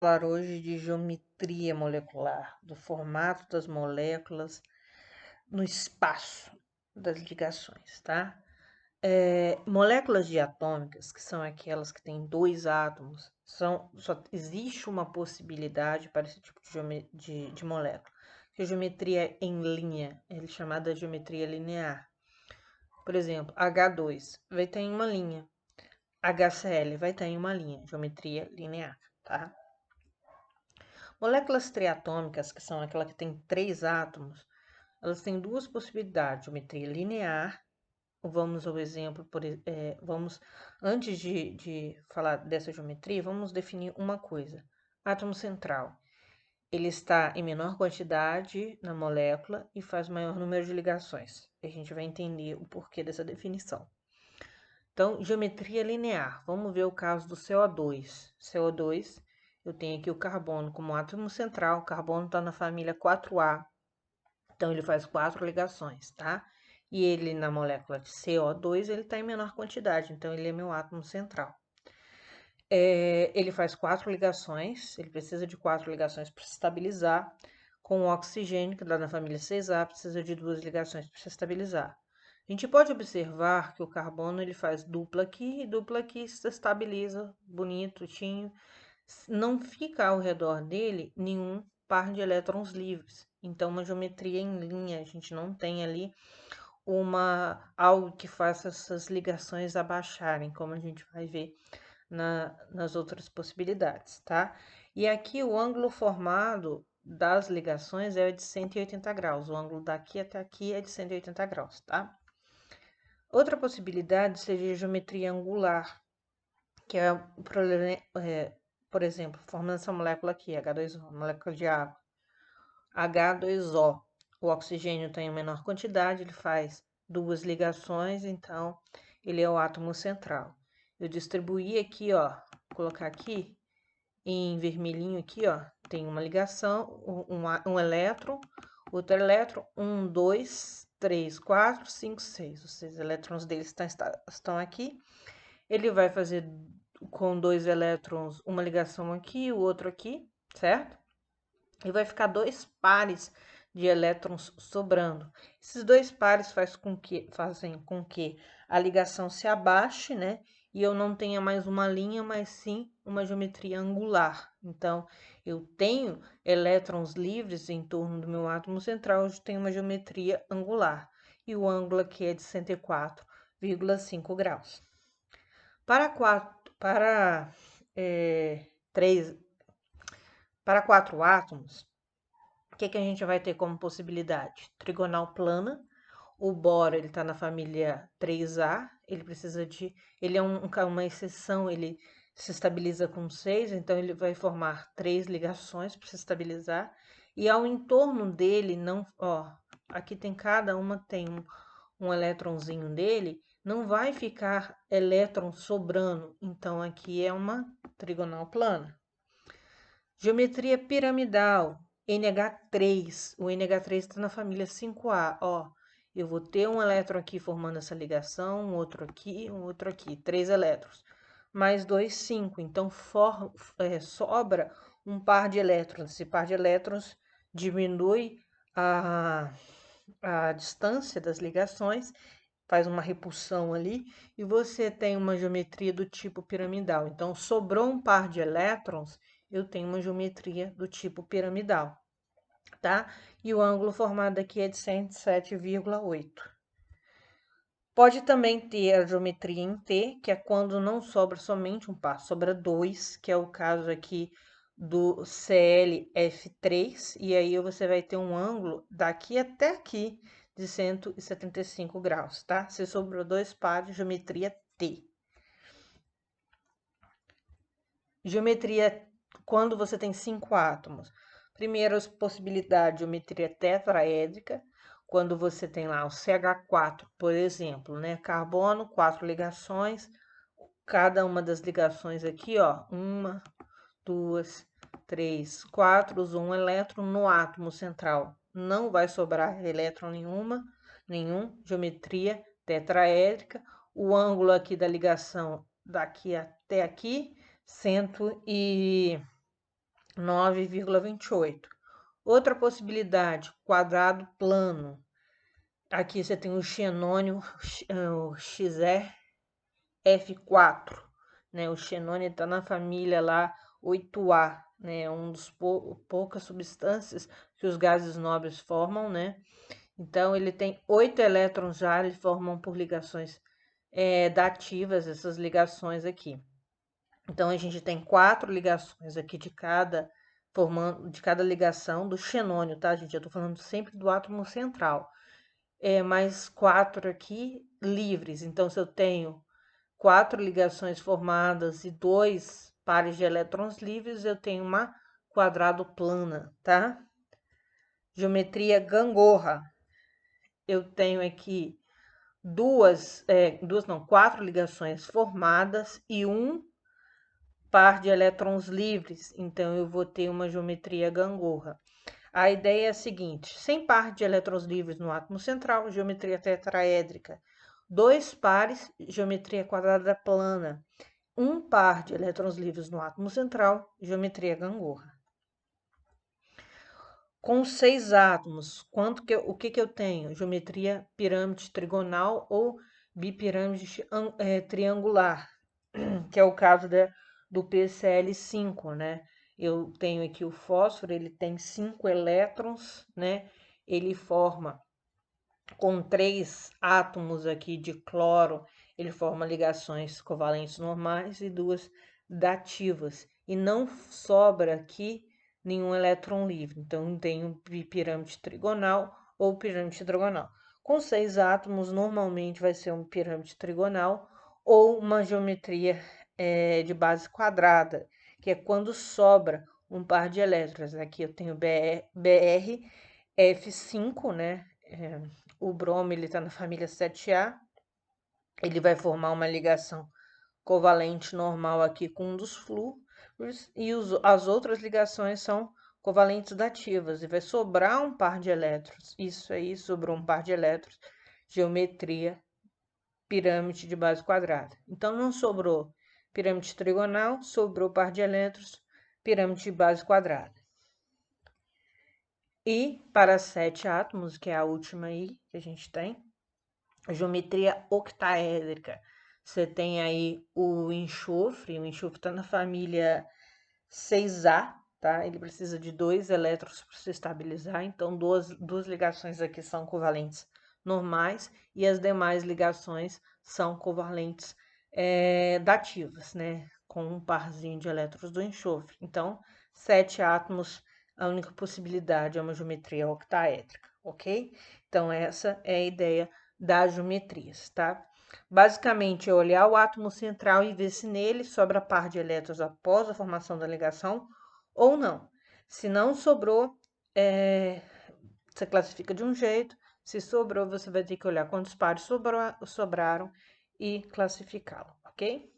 Falar hoje de geometria molecular, do formato das moléculas no espaço das ligações, tá? Moléculas diatômicas, que são aquelas que têm dois átomos, só existe uma possibilidade para esse tipo de molécula. Que a geometria em linha, é chamada geometria linear. Por exemplo, H2 vai ter em uma linha, HCl vai ter em uma linha, geometria linear, tá? Moléculas triatômicas, que são aquela que tem três átomos, elas têm duas possibilidades, geometria linear. Vamos ao exemplo, antes de falar dessa geometria, vamos definir uma coisa. Átomo central, ele está em menor quantidade na molécula e faz maior número de ligações. A gente vai entender o porquê dessa definição. Então, geometria linear. Vamos ver o caso do CO2. CO2, eu tenho aqui o carbono como átomo central. O carbono está na família 4A. Então, ele faz 4 ligações, tá? E ele, na molécula de CO2, ele está em menor quantidade. Então, ele é meu átomo central. Ele faz 4 ligações. Ele precisa de 4 ligações para se estabilizar. Com o oxigênio, que está na família 6A, precisa de 2 ligações para se estabilizar. A gente pode observar que o carbono ele faz dupla aqui e dupla aqui, se estabiliza, bonitinho. Não fica ao redor dele nenhum par de elétrons livres. Então, uma geometria em linha, a gente não tem ali algo que faça essas ligações abaixarem, como a gente vai ver nas outras possibilidades, tá? E aqui o ângulo formado das ligações é de 180 graus. O ângulo daqui até aqui é de 180 graus, tá? Outra possibilidade seria a geometria angular, que é, por exemplo, formando essa molécula aqui, H2O, molécula de água. H2O, o oxigênio tem a menor quantidade, ele faz duas ligações, então ele é o átomo central. Eu distribuí aqui, ó, vou colocar aqui em vermelhinho aqui, ó, tem uma ligação, um elétron, outro elétron, 1, 2, 3, 4, 5, 6. Os 6 elétrons deles estão aqui. Ele vai fazer com 2 elétrons uma ligação aqui e o outro aqui, certo? E vai ficar 2 pares de elétrons sobrando. Esses 2 pares fazem com que a ligação se abaixe, né? E eu não tenha mais uma linha, mas sim uma geometria angular. Então, eu tenho elétrons livres em torno do meu átomo central, eu tenho uma geometria angular. E o ângulo aqui é de 104,5 graus. Para 3, para 4 átomos, o que a gente vai ter como possibilidade? Trigonal plana. O boro ele está na família 3A. Ele é uma exceção. Ele se estabiliza com 6, então ele vai formar 3 ligações para se estabilizar. E ao entorno dele, não, ó, aqui tem cada uma tem um elétronzinho dele, não vai ficar elétron sobrando. Então aqui é uma trigonal plana. Geometria piramidal, NH3. O NH3 está na família 5A. Ó, eu vou ter um elétron aqui formando essa ligação, um outro aqui, 3 elétrons. Mais 2, 5. Então, sobra um par de elétrons. Esse par de elétrons diminui a distância das ligações, faz uma repulsão ali, e você tem uma geometria do tipo piramidal. Então, sobrou um par de elétrons, eu tenho uma geometria do tipo piramidal, tá? E o ângulo formado aqui é de 107,8. Pode também ter a geometria em T, que é quando não sobra somente um par, sobra 2, que é o caso aqui do ClF3, e aí você vai ter um ângulo daqui até aqui de 175 graus, tá? Se sobrou 2 pares, geometria T. Geometria, quando você tem 5 átomos. Primeira possibilidade, geometria tetraédrica, quando você tem lá o CH4, por exemplo, né? Carbono, 4 ligações, cada uma das ligações aqui, ó, 1, 2, 3, 4, usou um elétron no átomo central. Não vai sobrar elétron nenhum, geometria tetraédrica. O ângulo aqui da ligação daqui até aqui, 100 e 9,28. Outra possibilidade, quadrado plano. Aqui você tem o xenônio, o XeF4, né? O xenônio está na família lá 8A, né? Um dos poucas substâncias que os gases nobres formam, né? Então, ele tem 8 elétrons já, eles formam por ligações dativas, essas ligações aqui. Então, a gente tem 4 ligações aqui de cada ligação do xenônio, tá, gente? Eu tô falando sempre do átomo central. Mais 4 aqui livres. Então, se eu tenho 4 ligações formadas e 2 pares de elétrons livres, eu tenho uma quadrado plana, tá? Geometria gangorra. Eu tenho aqui quatro ligações formadas e um par de elétrons livres. Então, eu vou ter uma geometria gangorra. A ideia é a seguinte: sem par de elétrons livres no átomo central, geometria tetraédrica. 2 pares, geometria quadrada plana. Um par de elétrons livres no átomo central, geometria gangorra. Com 6 átomos, o que eu tenho? Geometria pirâmide trigonal ou bipirâmide triangular, que é o caso do PCl5, né? Eu tenho aqui o fósforo, ele tem 5 elétrons, né? Ele forma com 3 átomos aqui de cloro, ele forma ligações covalentes normais e 2 dativas. E não sobra aqui nenhum elétron livre. Então, tem um pirâmide trigonal ou pirâmide trigonal. Com 6 átomos, normalmente vai ser um pirâmide trigonal ou uma geometria de base quadrada, que é quando sobra um par de elétrons. Aqui eu tenho BrF5, né? O bromo ele está na família 7A. Ele vai formar uma ligação covalente normal aqui com um dos flúoros e as outras ligações são covalentes dativas e vai sobrar um par de elétrons. Isso aí, sobrou um par de elétrons, geometria pirâmide de base quadrada. Então, não sobrou pirâmide trigonal, sobrou par de elétrons, pirâmide de base quadrada. E para 7 átomos, que é a última aí que a gente tem, a geometria octaédrica. Você tem aí o enxofre está na família 6A, tá? Ele precisa de 2 elétrons para se estabilizar, então duas ligações aqui são covalentes normais e as demais ligações são covalentes dativas, né? Com um parzinho de elétrons do enxofre. Então, 7 átomos, a única possibilidade é uma geometria octaédrica, ok? Então, essa é a ideia das geometrias, tá? Basicamente, é olhar o átomo central e ver se nele sobra par de elétrons após a formação da ligação ou não. Se não sobrou, você classifica de um jeito. Se sobrou, você vai ter que olhar quantos pares sobraram e classificá-lo, ok?